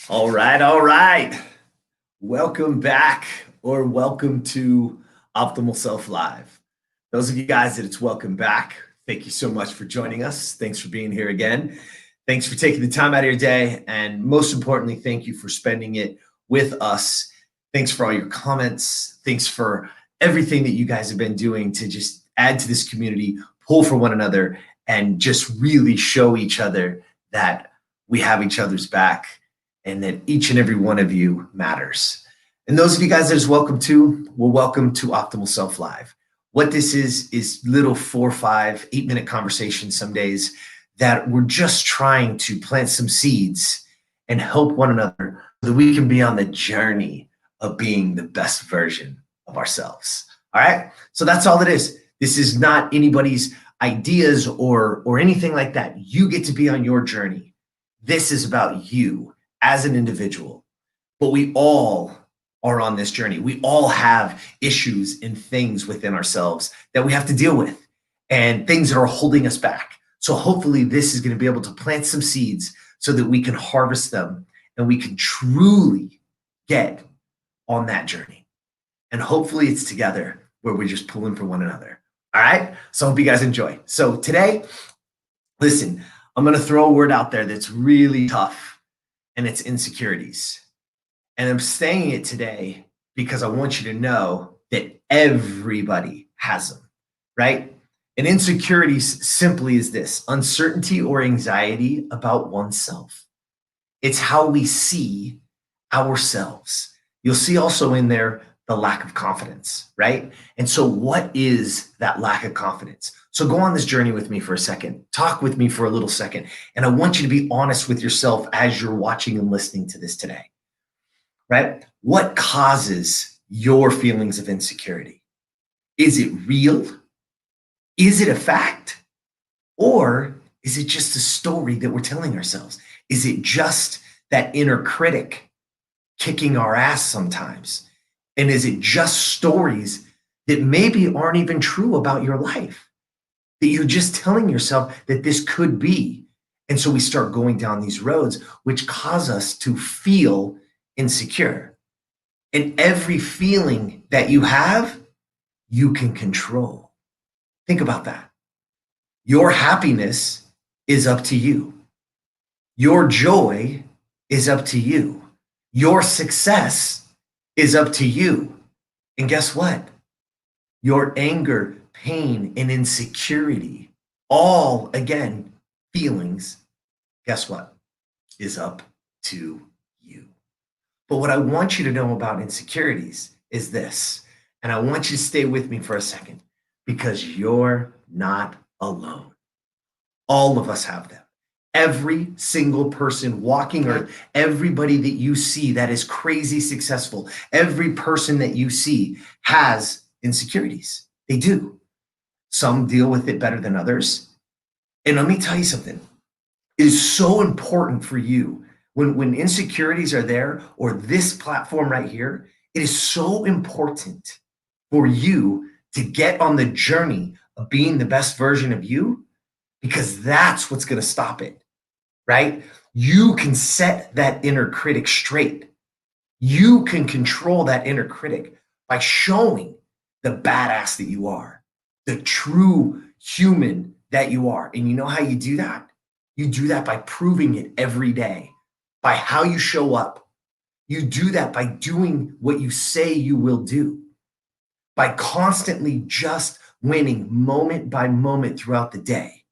All right, all right. Welcome back or welcome to Optimal Self Live. Those of you guys that it's welcome back, thank you so much for joining us. Thanks for being here again. Thanks for taking the time out of your day. And most importantly, thank you for spending it with us. Thanks for all your comments. Thanks for everything that you guys have been doing to just add to this community, pull for one another, and just really show each other that we have each other's back and that each and every one of you matters. And those of you guys that is welcome to, well, welcome to Optimal Self Live. What this is little 4, 5, 8-minute conversations some days that we're just trying to plant some seeds and help one another so that we can be on the journey of being the best version of ourselves. All right? So that's all it is. This is not anybody's ideas or anything like that. You get to be on your journey. This is about you as an individual, but we all are on this journey. We all have issues and things within ourselves that we have to deal with and things that are holding us back. So hopefully this is going to be able to plant some seeds so that we can harvest them and we can truly get on that journey. And hopefully it's together where we're just pulling for one another. All right. So I hope you guys enjoy. So today, listen, I'm going to throw a word out there that's really tough. And it's insecurities. And I'm saying it today because I want you to know that everybody has them, right? And insecurities simply is this: uncertainty or anxiety about oneself. It's how we see ourselves. You'll see also in there the lack of confidence, right? And so what is that lack of confidence? So go on this journey with me for a second. Talk with me for a little second. And I want you to be honest with yourself as you're watching and listening to this today, right? What causes your feelings of insecurity? Is it real? Is it a fact? Or is it just a story that we're telling ourselves? Is it just that inner critic kicking our ass sometimes? And is it just stories that maybe aren't even true about your life, that you're just telling yourself that this could be? And so we start going down these roads, which cause us to feel insecure. And every feeling that you have, you can control. Think about that. Your happiness is up to you. Your joy is up to you. Your success is up to you. And guess what? Your anger, pain, and insecurity, all, again, feelings, guess what? Is up to you. But what I want you to know about insecurities is this, and I want you to stay with me for a second, because you're not alone. All of us have them. Every single person walking earth, everybody that you see that is crazy successful, every person that you see has insecurities. They do. Some deal with it better than others. And let me tell you something. It is so important for you when insecurities are there, or this platform right here, it is so important for you to get on the journey of being the best version of you, because that's what's going to stop it. Right? You can set that inner critic straight. You can control that inner critic by showing the badass that you are, the true human that you are. And you know how you do that? You do that by proving it every day, by how you show up. You do that by doing what you say you will do, by constantly just winning moment by moment throughout the day.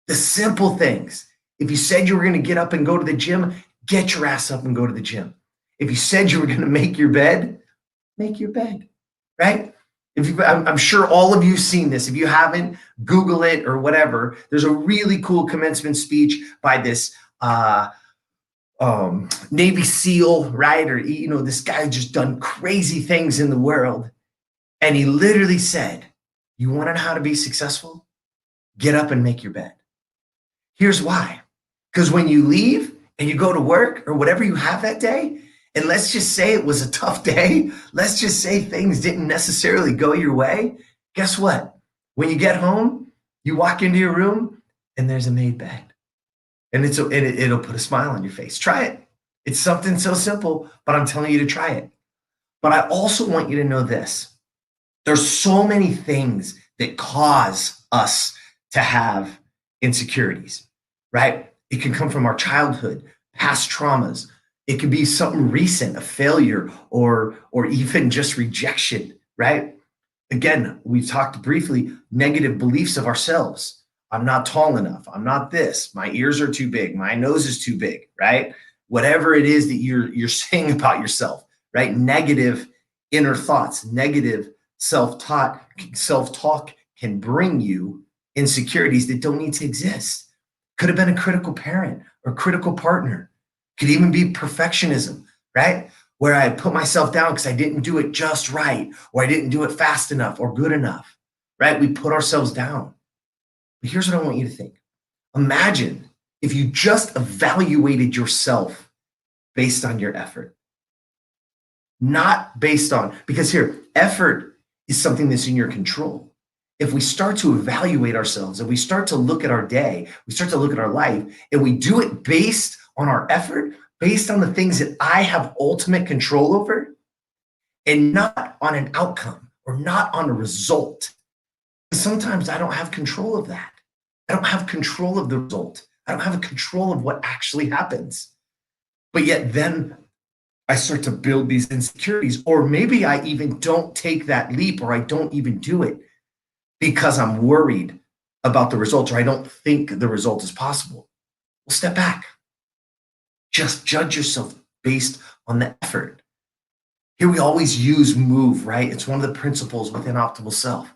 The simple things. If you said you were going to get up and go to the gym, get your ass up and go to the gym. If you said you were going to make your bed, right? I'm sure all of you have seen this. If you haven't, Google it or whatever. There's a really cool commencement speech by this Navy SEAL, right? Or, you know, this guy just done crazy things in the world. And he literally said, you want to know how to be successful? Get up and make your bed. Here's why. Because when you leave and you go to work or whatever you have that day, and let's just say it was a tough day, let's just say things didn't necessarily go your way, guess what? When you get home, you walk into your room and there's a made bed. And it'll put a smile on your face. Try it. It's something so simple, but I'm telling you to try it. But I also want you to know this. There's so many things that cause us to have insecurities, right? It can come from our childhood, past traumas. It could be something recent, a failure, or even just rejection, right? Again, we've talked briefly, negative beliefs of ourselves. I'm not tall enough. I'm not this. My ears are too big. My nose is too big, right? Whatever it is that you're saying about yourself, right? Negative inner thoughts, negative self-talk can bring you insecurities that don't need to exist. Could have been a critical parent or critical partner. Could even be perfectionism, right? Where I put myself down because I didn't do it just right, or I didn't do it fast enough or good enough, right? We put ourselves down. But here's what I want you to think. Imagine if you just evaluated yourself based on your effort, not based on, because here, effort is something that's in your control. If we start to evaluate ourselves and we start to look at our day, we start to look at our life, and we do it based on our effort, based on the things that I have ultimate control over, and not on an outcome or not on a result. Sometimes I don't have control of that. I don't have control of the result. I don't have a control of what actually happens. But yet then I start to build these insecurities, or maybe I even don't take that leap, or I don't even do it because I'm worried about the results, or I don't think the result is possible. Well, step back. Just judge yourself based on the effort. Here we always use move, right? It's one of the principles within optimal self.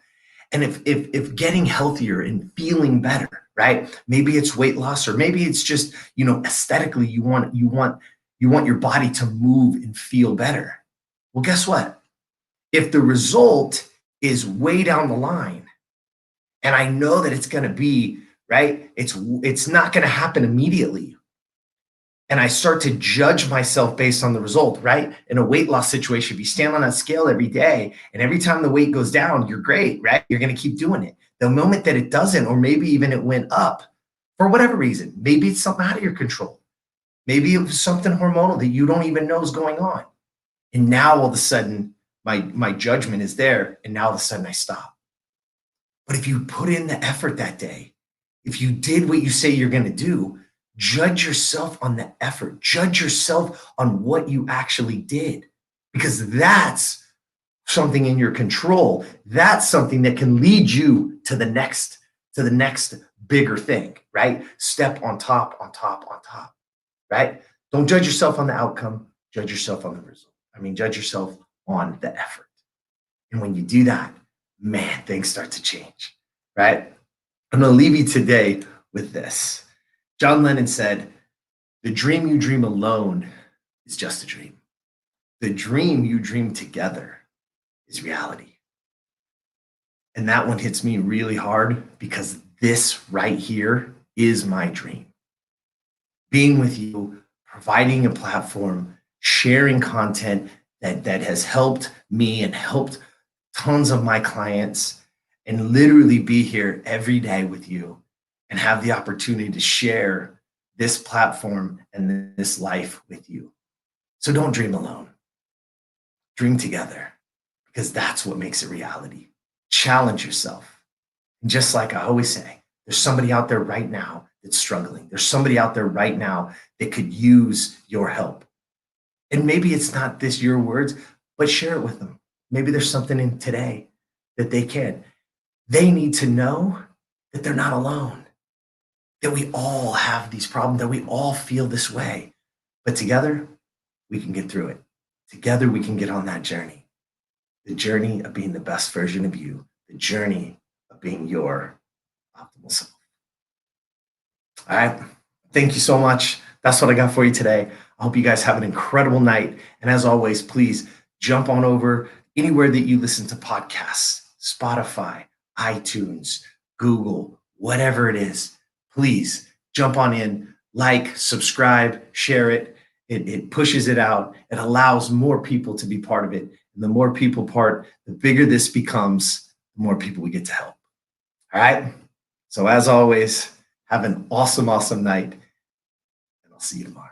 And if getting healthier and feeling better, right? Maybe it's weight loss, or maybe it's just, aesthetically you want your body to move and feel better. Well, guess what? If the result is way down the line, and I know that it's going to be, right? It's not going to happen immediately. And I start to judge myself based on the result, right? In a weight loss situation, if you stand on that scale every day and every time the weight goes down, you're great, right? You're going to keep doing it. The moment that it doesn't, or maybe even it went up for whatever reason, maybe it's something out of your control. Maybe it was something hormonal that you don't even know is going on. And now all of a sudden, my judgment is there, and now all of a sudden I stop. But if you put in the effort that day, if you did what you say you're going to do, judge yourself on the effort. Judge yourself on what you actually did, because that's something in your control. That's something that can lead you to the next bigger thing, right? Step on top, on top, on top, right? Don't judge yourself on the outcome. Judge yourself on the result. Judge yourself on the effort. And when you do that, man, things start to change, right? I'm going to leave you today with this. John Lennon said, "The dream you dream alone is just a dream. The dream you dream together is reality." And that one hits me really hard, because this right here is my dream. Being with you, providing a platform, sharing content that has helped me and helped tons of my clients, and literally be here every day with you and have the opportunity to share this platform and this life with you. So don't dream alone. Dream together, because that's what makes it reality. Challenge yourself. And just like I always say, there's somebody out there right now that's struggling. There's somebody out there right now that could use your help. And maybe it's not your words, but share it with them. Maybe there's something in today that they can. They need to know that they're not alone, that we all have these problems, that we all feel this way. But together, we can get through it. Together, we can get on that journey. The journey of being the best version of you. The journey of being your optimal self. All right. Thank you so much. That's what I got for you today. I hope you guys have an incredible night. And as always, please jump on over anywhere that you listen to podcasts, Spotify, iTunes, Google, whatever it is. Please jump on in, like, subscribe, share it. It pushes it out. It allows more people to be part of it. And the more people the bigger this becomes, the more people we get to help. All right. So as always, have an awesome, awesome night. And I'll see you tomorrow.